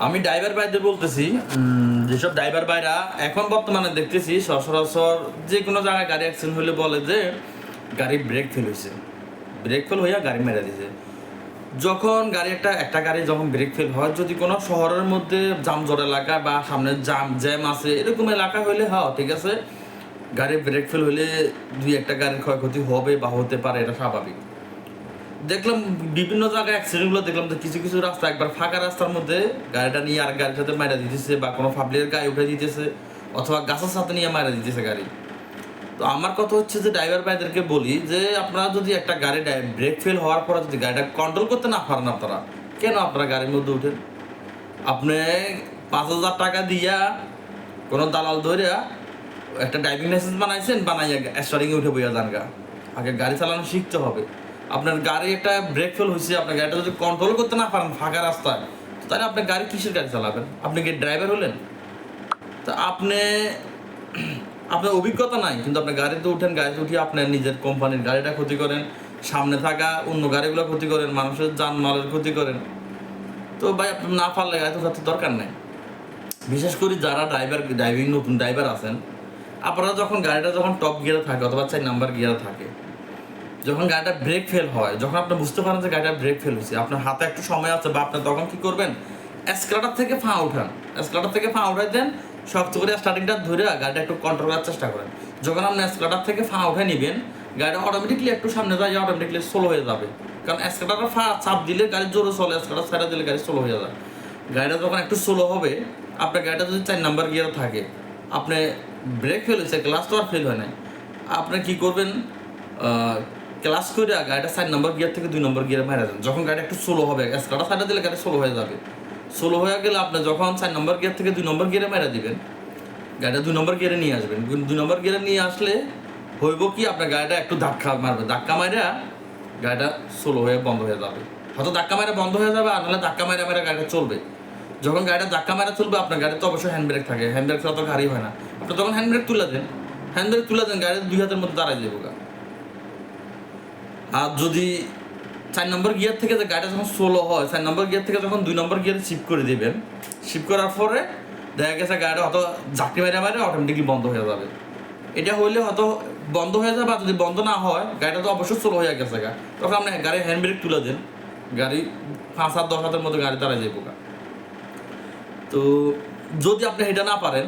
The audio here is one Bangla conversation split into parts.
আমি ড্রাইভার ভাইদের বলতেছি, যেসব ড্রাইভার ভাইরা এখন বর্তমানে দেখতেছি সচরাচর যে কোনো জায়গায় গাড়ি অ্যাক্সিডেন্ট হলে বলে যে গাড়ির ব্রেক ফেল হয়েছে, ব্রেক ফেল হইয়া গাড়ি মেরে দিয়েছে। যখন গাড়ি একটা গাড়ি যখন ব্রেক ফেল হয়, যদি কোনো শহরের মধ্যে জামজট এলাকা বা সামনে জ্যাম আছে এরকম এলাকা হইলে ঠিক আছে, গাড়ির ব্রেক ফেল হইলে দুই একটা গাড়ির ক্ষয়ক্ষতি হবে বা হতে পারে, এটা স্বাভাবিক। দেখলাম বিভিন্ন জায়গায় অ্যাক্সিডেন্টগুলো দেখলাম যে কিছু কিছু রাস্তা একবার ফাঁকা রাস্তার মধ্যে গাড়িটা নিয়ে আর গাড়ির সাথে মারা দিতেছে, বা কোনো পাবলিকের গায়ে উঠে দিতেছে, অথবা গাছের সাথে নিয়ে মারা দিতেছে গাড়ি। তো আমার কথা হচ্ছে যে ড্রাইভার ভাইদেরকে বলি যে আপনারা যদি একটা গাড়ি ব্রেক ফেল হওয়ার পরে যদি গাড়িটা কন্ট্রোল করতে না পারেন, আপনারা কেন আপনারা গাড়ির মধ্যে উঠেন? আপনি 5,000 টাকা দিয়া কোনো দালাল ধরিয়া একটা ড্রাইভিং লাইসেন্স বানাইছেন, বানাইয়া স্টার্টিংয়ে উঠে বইয়া যান গা। আগে গাড়ি চালানো শিখতে হবে। আপনার গাড়ি একটা ব্রেক ফেল হয়েছে, আপনার গাড়িটা যদি কন্ট্রোল করতে না পারেন ফাঁকা রাস্তায়, তাহলে আপনার গাড়ি কিসের গাড়ি চালাবেন? আপনি কি ড্রাইভার হলেন? তা আপনার অভিজ্ঞতা নাই, কিন্তু আপনি গাড়িতে উঠেন, গাড়িতে উঠিয়ে আপনার নিজের কোম্পানির গাড়িটা ক্ষতি করেন, সামনে থাকা অন্য গাড়িগুলো ক্ষতি করেন, মানুষের জানমালের ক্ষতি করেন। তো ভাই আপনি না পারলে গাড়ি তো দরকার নেই। বিশেষ করে যারা নতুন ড্রাইভার আছেন, আপনারা যখন গাড়িটা যখন টপ গিয়ারে থাকে অথবা 4 নাম্বার গিয়ারে থাকে, যখন গাড়িটা ব্রেক ফেল হয়, যখন আপনি বুঝতে পারেন যে গাড়িটা ব্রেক ফেল হয়েছে, আপনার হাতে একটু সময় আছে, বা আপনি তখন কি করবেন, এসকেলেটর থেকে পা উঠান, এসকেলেটর থেকে পা উঠাই দেন, শক্ত করে স্টার্টিংটা ধরে গাড়িটা একটু কন্ট্রোল করার চেষ্টা করেন। যখন আপনি এসকেলেটর থেকে পা উঠে নেবেন, গাড়িটা অটোমেটিকলি একটু সামনে যায়, অটোমেটিকলি স্লো হয়ে যাবে। কারণ এসকেলেটর চাপ দিলে গাড়ি জোরে চলে, এসকেলেটর সাইডে দিলে গাড়ি স্লো হয়ে যায়। গাড়িটা যখন একটু স্লো হবে, আপনার গাড়িটা যদি 4 নাম্বার গিয়ারে থাকে, আপনি ব্রেক ফেল হয়েছে, ক্লাস তো আর ফেল হয় নাই, আপনি কী করবেন, ক্লাস করে গাড়িটা 4 নম্বর গিয়ার থেকে 2 নম্বর গিয়ারে মারা যান। যখন গাড়ি একটু স্লো হবে, এসকেলেটর সাইডে দিলে গাড়ি স্লো হয়ে যাবে। স্লো হয়ে গেলে আপনি যখন 4 নম্বর গিয়ার থেকে 2 নম্বর গিয়ারে মারা দিবেন, গাড়িটা 2 নম্বর গিয়ারে নিয়ে আসবেন। 2 নম্বর গিয়ারে নিয়ে আসলে হইব কি, আপনার গাড়িটা একটু ধাক্কা মারবে, ধাক্কা মারা গাড়িটা স্লো হয়ে বন্ধ হয়ে যাবে। হয়তো ধাক্কা মারা বন্ধ হয়ে যাবে, আর নাহলে ধাক্কা মারা গাড়িটা চলবে। যখন গাড়িটা ধাক্কা মারা চলবে, আপনার গাড়িতে অবশ্যই হ্যান্ড ব্রেক থাকে, হ্যান্ড ব্রেক ছাড়া তো গাড়ি হয় না। আপনি যখন হ্যান্ড ব্রেক তুলে দেন, গাড়ি 2 হাতের মধ্যে দাঁড়ায় যাবো। আর যদি 4 নম্বর গিয়ার থেকে যে গাড়িটা যখন স্লো হয়, 4 নম্বর গিয়ার থেকে যখন 2 নম্বর গিয়ারে শিফট করে দেবেন, শিফট করার পরে দেখা গেছে গাড়িটা হয়তো ঝাঁকি মারে অটোমেটিকলি বন্ধ হয়ে যাবে। এটা হইলে হয়তো বন্ধ হয়ে যাবে, আর যদি বন্ধ না হয় গাড়িটা তো অবশ্যই স্লো হয়ে গেছে তখন আপনি গাড়ির হ্যান্ড ব্রেক তুলে দেন, গাড়ি 5-10 হাতের মধ্যে গাড়ি দাঁড়ায় যাবো। তো যদি আপনি এটা না পারেন,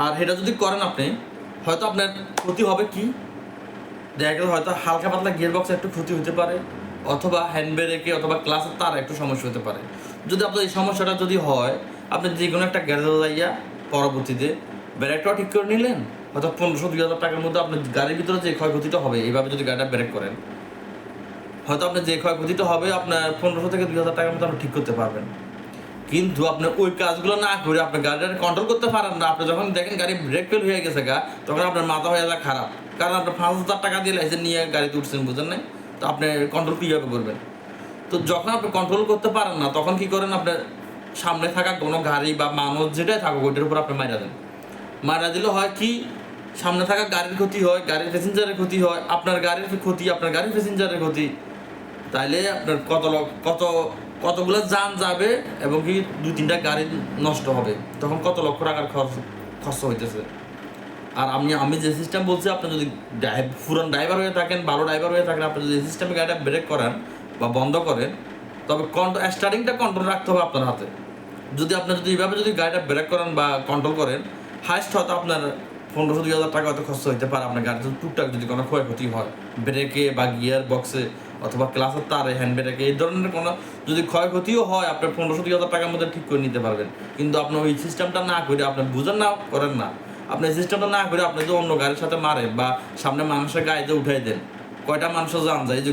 আর এটা যদি করেন আপনি, হয়তো আপনার ক্ষতি হবে কি, দেখা গেল হয়তো হালকা পাতলা গিয়ার বক্সে একটু ক্ষতি হতে পারে, অথবা হ্যান্ড ব্রেকে অথবা ক্লাসের তার একটু সমস্যা হতে পারে। যদি আপনার এই সমস্যাটা যদি হয়, আপনি যে কোনো একটা গ্যারেজে যাইয়া পরবর্তীতে ব্রেকটাও ঠিক করে নিলেন, হয়তো 1500-2000 টাকার মধ্যে আপনার গাড়ির ভিতরে যে ক্ষয়ক্ষতিটা হবে, এইভাবে যদি গাড়িটা ব্রেক করেন, হয়তো আপনার যে ক্ষয়ক্ষতিটা হবে আপনার 1500-2000 টাকার মধ্যে আপনি ঠিক করতে পারবেন। কিন্তু আপনি ওই কাজগুলো না করে আপনি গাড়িটা কন্ট্রোল করতে পারেন না। আপনি যখন দেখেন গাড়ি ব্রেক ফেল হয়ে গেছে তখন আপনার মাথা হয়ে যায় খারাপ, কারণ আপনি 5,000 টাকা দিয়ে লাইসেন্স নিয়ে গাড়িতে উঠছেন, বুঝেন নাই? তো আপনি কন্ট্রোল কীভাবে করবেন? তো যখন আপনি কন্ট্রোল করতে পারেন না, তখন কি করেন, আপনার সামনে থাকা কোনো গাড়ি বা মানুষ যেটাই থাকুক ওইটার উপর আপনি মারা দেন। মারা দিলে হয় কি, সামনে থাকা গাড়ির ক্ষতি হয়, গাড়ির প্যাসেঞ্জারের ক্ষতি হয়, আপনার গাড়ির ক্ষতি, আপনার গাড়ির প্যাসেঞ্জারের ক্ষতি। তাইলে আপনার কতগুলো যান যাবে, এবং কি 2-3টা গাড়ি নষ্ট হবে, তখন কত লক্ষ টাকার খরচ হইতেছে। আর আমি যে সিস্টেম বলছি, আপনি যদি পুরান ড্রাইভার হয়ে থাকেন, ভালো ড্রাইভার হয়ে থাকেন, আপনি যদি এই সিস্টেমে গাড়িটা ব্রেক করেন বা বন্ধ করেন, তবে স্টার্টিংটা কন্ট্রোল রাখতে হবে আপনার হাতে। যদি এইভাবে যদি গাড়িটা ব্রেক করেন বা কন্ট্রোল করেন, হাইস্ট হয়তো আপনার 1500-2000 টাকা হয়তো খরচ হইতে পারে আপনার গাড়িতে টুকটাক যদি কোনো ক্ষয়ক্ষতি হয়, ব্রেকে বা গিয়ার বক্সে অথবা ক্লাসের তারে, হ্যান্ড ব্রেকে, এই ধরনের কোনো যদি ক্ষয়ক্ষতিও হয়, আপনার 1500-2000 টাকার মধ্যে ঠিক করে নিতে পারবেন। কিন্তু আপনি ওই সিস্টেমটা না করে, আপনি বুঝেন না, করেন না, আপনি এই সিস্টেমটা না করে আপনি যদি অন্য গাড়ির সাথে মারেন বা সামনে মানুষের গাড়িতে উঠাই দেন, কয়টা মানুষও জান যায় যে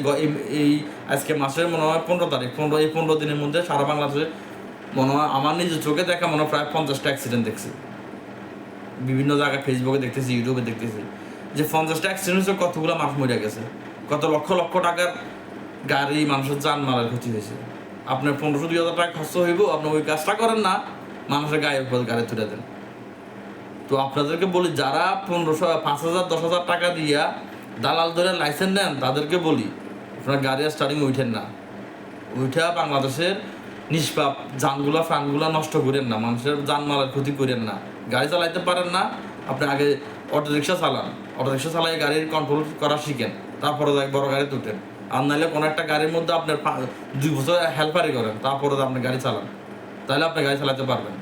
এই আজকে মাসের মনে হয় 15 তারিখ, এই 15 দিনের মধ্যে সারা বাংলাদেশে মনে হয় আমার নিজের চোখে দেখা মনে হয় প্রায় 50টা অ্যাক্সিডেন্ট দেখছি। বিভিন্ন জায়গায় ফেসবুকে দেখতেছি, ইউটিউবে দেখতেছি যে 50টা অ্যাক্সিডেন্ট হচ্ছে, কতগুলো মানুষ মরে গেছে, কত লক্ষ লক্ষ টাকার গাড়ি, মানুষের জানমালের ক্ষতি হয়েছে। আপনার 1500-2000 টাকা খরচ হইব, আপনি ওই কাজটা করেন না, মানুষের গায়ের উপর গাড়ি তুলে দেন। তো আপনাদেরকে বলি, যারা 1500, 5,000, 10,000 টাকা দিয়া দালাল ধরে লাইসেন্স নেন, তাদেরকে বলি আপনার গাড়ি স্টার্টিং উঠেন না, উঠা বাংলাদেশের নিষ্পাপ যানগুলা ফানগুলা নষ্ট করেন না, মানুষের জানমালের ক্ষতি করেন না। গাড়ি চালাইতে পারেন না, আপনি আগে অটোরিক্সা চালান, অটোরিক্সা চালাই গাড়ির কন্ট্রোল করা শিখেন, তারপরে বড় গাড়িতে উঠেন। আর নাহলে কোনো একটা গাড়ির মধ্যে আপনার 2 বছর হেল্পারি করেন, তারপরে আপনি গাড়ি চালান, তাহলে আপনি গাড়ি চালাতে পারবেন।